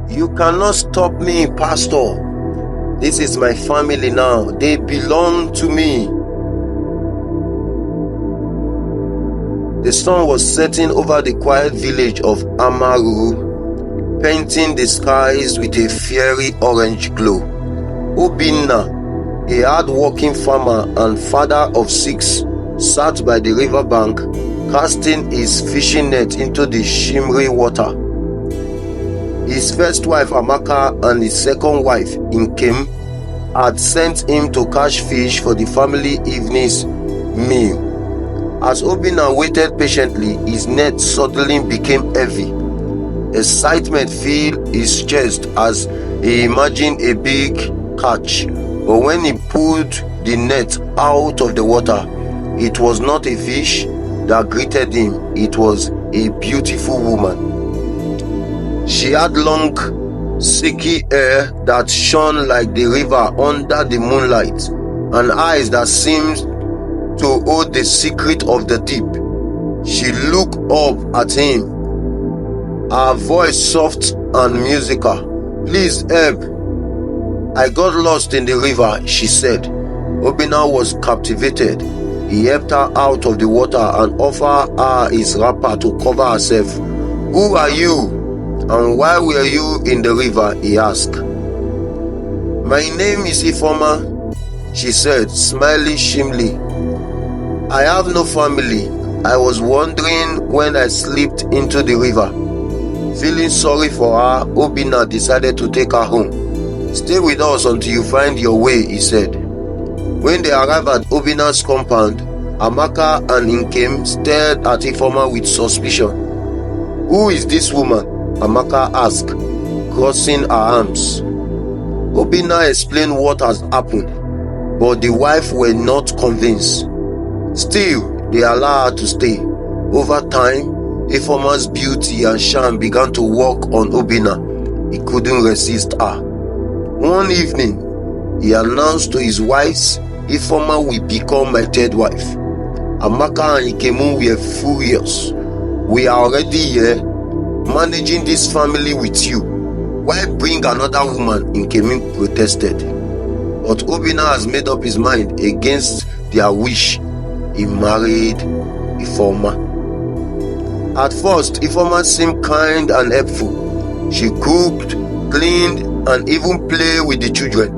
You cannot stop me, Pastor. This is my family now. They belong to me. The sun was setting over the quiet village of Amaru, painting the skies with a fiery orange glow. Obinna, a hard-working farmer and father of 6, sat by the riverbank, casting his fishing net into the shimmery water. His first wife Amaka and his second wife Nkem had sent him to catch fish for the family evening's meal. As Obinna waited patiently, his net suddenly became heavy. Excitement filled his chest as he imagined a big catch. But when he pulled the net out of the water, it was not a fish that greeted him. It was a beautiful woman. She had long, silky hair that shone like the river under the moonlight, and eyes that seemed to hold the secret of the deep. She looked up at him, her voice soft and musical. "Please help. I got lost in the river," she said. Obinna was captivated. He helped her out of the water and offered her his wrapper to cover herself. "Who are you? And why were you in the river?" he asked. "My name is Ifeoma," she said, smiling shyly. "I have no family. I was wandering when I slipped into the river." Feeling sorry for her, Obinna decided to take her home. "Stay with us until you find your way," he said. When they arrived at Obinna's compound, Amaka and Nkem stared at Ifeoma with suspicion. "Who is this woman?" Amaka asked, crossing her arms. Obinna explained what has happened, but the wife were not convinced. Still, they allowed her to stay. Over time, Ifeoma's beauty and charm began to work on Obinna. He couldn't resist her. One evening, he announced to his wives, "Ifeoma will become my third wife." Amaka and Ikemu were furious. "We are already here, managing this family with you. Why bring another woman?" Ikemu protested. But Obinna has made up his mind against their wish. He married Ifeoma. At first, Ifeoma seemed kind and helpful. She cooked, cleaned, and even played with the children.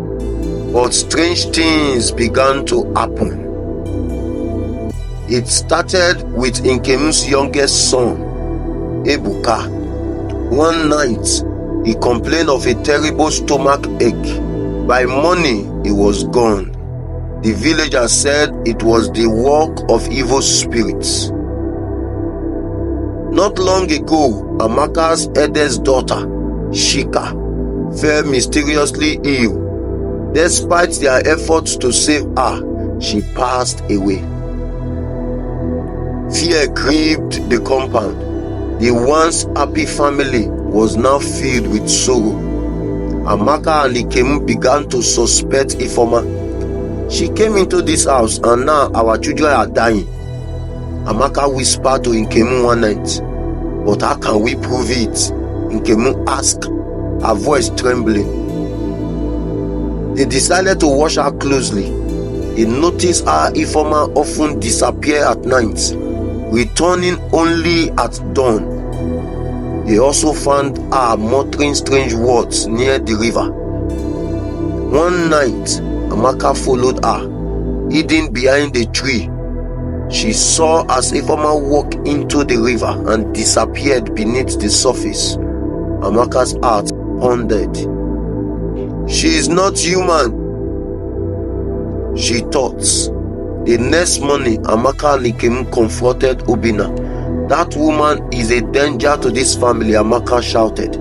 But strange things began to happen. It started with Nkemu's youngest son, Ebuka. One night, he complained of a terrible stomach ache. By morning, he was gone. The villagers said it was the work of evil spirits. Not long ago, Amaka's eldest daughter, Shika, fell mysteriously ill. Despite their efforts to save her, she passed away. Fear gripped the compound. The once happy family was now filled with sorrow. Amaka and Ikemu began to suspect Ifeoma. "She came into this house and now our children are dying," Amaka whispered to Ikemu one night. "But how can we prove it?" Ikemu asked, her voice trembling. They decided to watch her closely. They noticed how Ifeoma often disappeared at night, returning only at dawn. They also found her muttering strange words near the river. One night, Amaka followed her, hidden behind a tree. She saw as Ifeoma walked into the river and disappeared beneath the surface. Amaka's heart pounded. "She is not human," she thought. The next morning, Amaka and Ikemu confronted Obinna. "That woman is a danger to this family," Amaka shouted.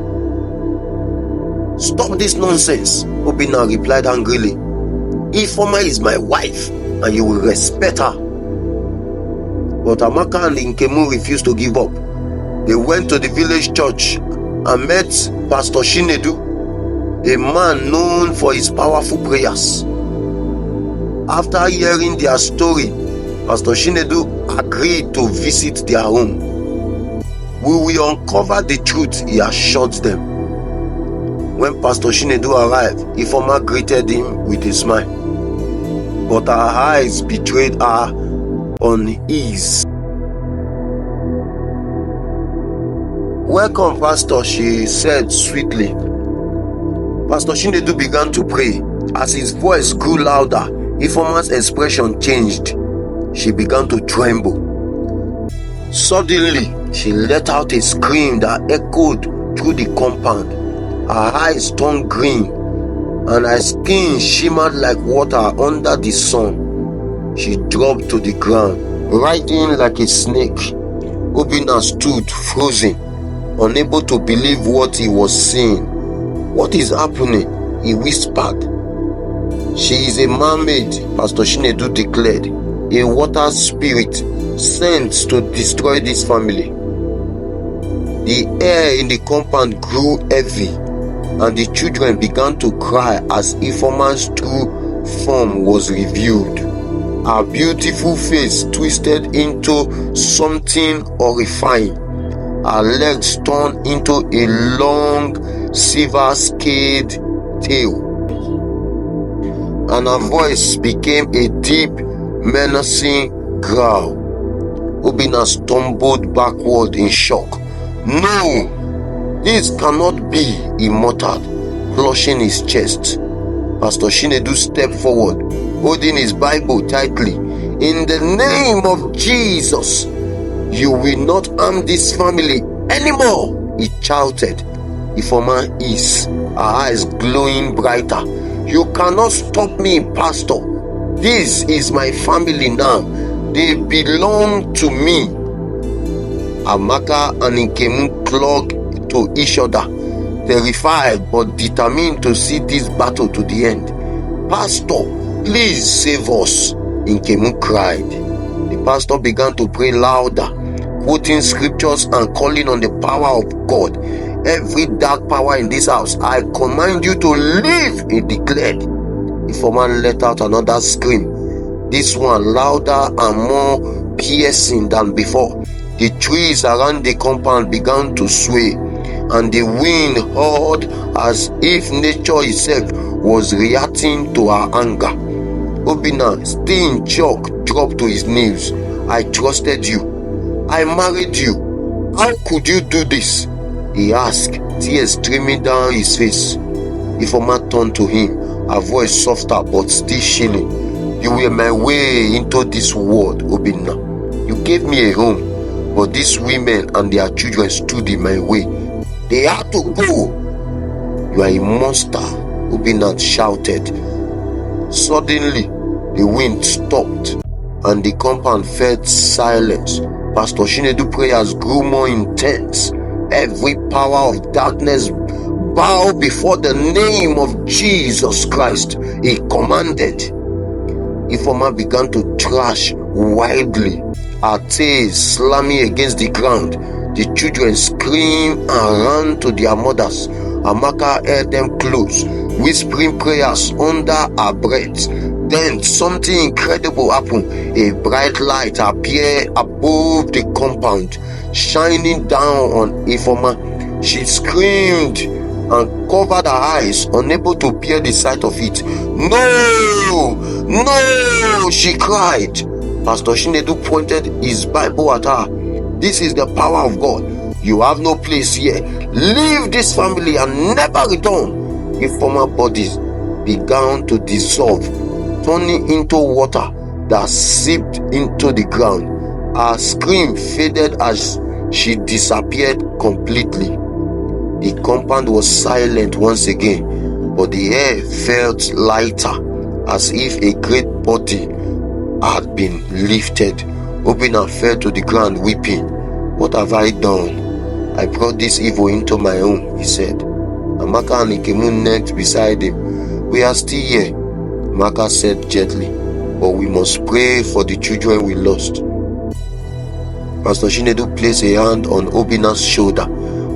"Stop this nonsense," Obinna replied angrily. "Ifeoma is my wife and you will respect her." But Amaka and Ikemu refused to give up. They went to the village church and met Pastor Shinedu, a man known for his powerful prayers. After hearing their story, Pastor Shinedu agreed to visit their home. "We will uncover the truth," he assured them. When Pastor Chinedu arrived, Ifeoma greeted him with a smile, but her eyes betrayed her unease. "Welcome, Pastor," she said sweetly. Pastor Chinedu began to pray. As his voice grew louder, Ifeoma's expression changed. She began to tremble. Suddenly, she let out a scream that echoed through the compound. Her eyes turned green, and her skin shimmered like water under the sun. She dropped to the ground, writhing like a snake. Obinna stood frozen, unable to believe what he was seeing. "What is happening?" he whispered. "She is a mermaid," Pastor Chinedu declared, "a water spirit sent to destroy this family." The air in the compound grew heavy, and the children began to cry as Ifeoma's true form was revealed. Her beautiful face twisted into something horrifying. Her legs turned into a long, silver-scaled tail, and her voice became a deep, menacing growl. Obinna stumbled backward in shock. "No! This cannot be," he muttered, clutching his chest. Pastor Chinedu stepped forward, holding his Bible tightly. "In the name of Jesus, you will not harm this family anymore," he shouted. Ifeoma hissed, her eyes glowing brighter. "You cannot stop me, Pastor. This is my family now. They belong to me." Amaka and Nkemu clung to each other, terrified but determined to see this battle to the end. "Pastor, please save us," Nkemu cried. The pastor began to pray louder, quoting scriptures and calling on the power of God. "Every dark power in this house, I command you to leave," he declared. Ifeoma let out another scream, this one louder and more piercing than before. The trees around the compound began to sway, and the wind howled as if nature itself was reacting to her anger. Obinna, still in shock, dropped to his knees. "I trusted you. I married you. How could you do this?" he asked, tears streaming down his face. Ifeoma turned to him, her voice softer but still chilling. "You were my way into this world, Obinna. You gave me a home, but these women and their children stood in my way. They had to go." "You are a monster," Obinna shouted. Suddenly, the wind stopped, and the compound fell silence. Pastor Chinedu prayers grew more intense. "Every power of darkness bow before the name of Jesus Christ," he commanded. Ifeoma began to thrash wildly, her tail slamming against the ground. The children screamed and ran to their mothers. Amaka held them close, whispering prayers under her breath. Then something incredible happened. A bright light appeared above the compound, shining down on Ifeoma. She screamed and covered her eyes, unable to bear the sight of it. "No! No!" she cried. Pastor Chinedu pointed his Bible at her. "This is the power of God. You have no place here. Leave this family and never return." Ifeoma bodies began to dissolve, turning into water that seeped into the ground. Her scream faded as she disappeared completely. The compound was silent once again, but the air felt lighter, as if a great body had been lifted. Obinna fell to the ground weeping. "What have I done? I brought this evil into my home," he said. Amaka and Nkemu knelt beside him. "We are still here," Amaka said gently, "but we must pray for the children we lost." Pastor Chinedu placed a hand on Obinna's shoulder.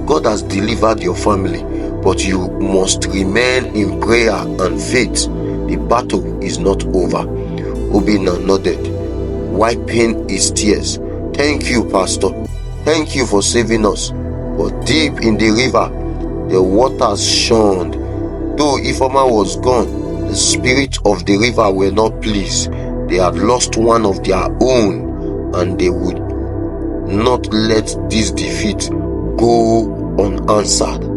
"God has delivered your family, but you must remain in prayer and faith. The battle is not over." Obinna nodded, wiping his tears. "Thank you, Pastor. Thank you for saving us." But deep in the river, the waters shunned. Though Ifeoma was gone, the spirits of the river were not pleased. They had lost one of their own, and they would not let this defeat go unanswered.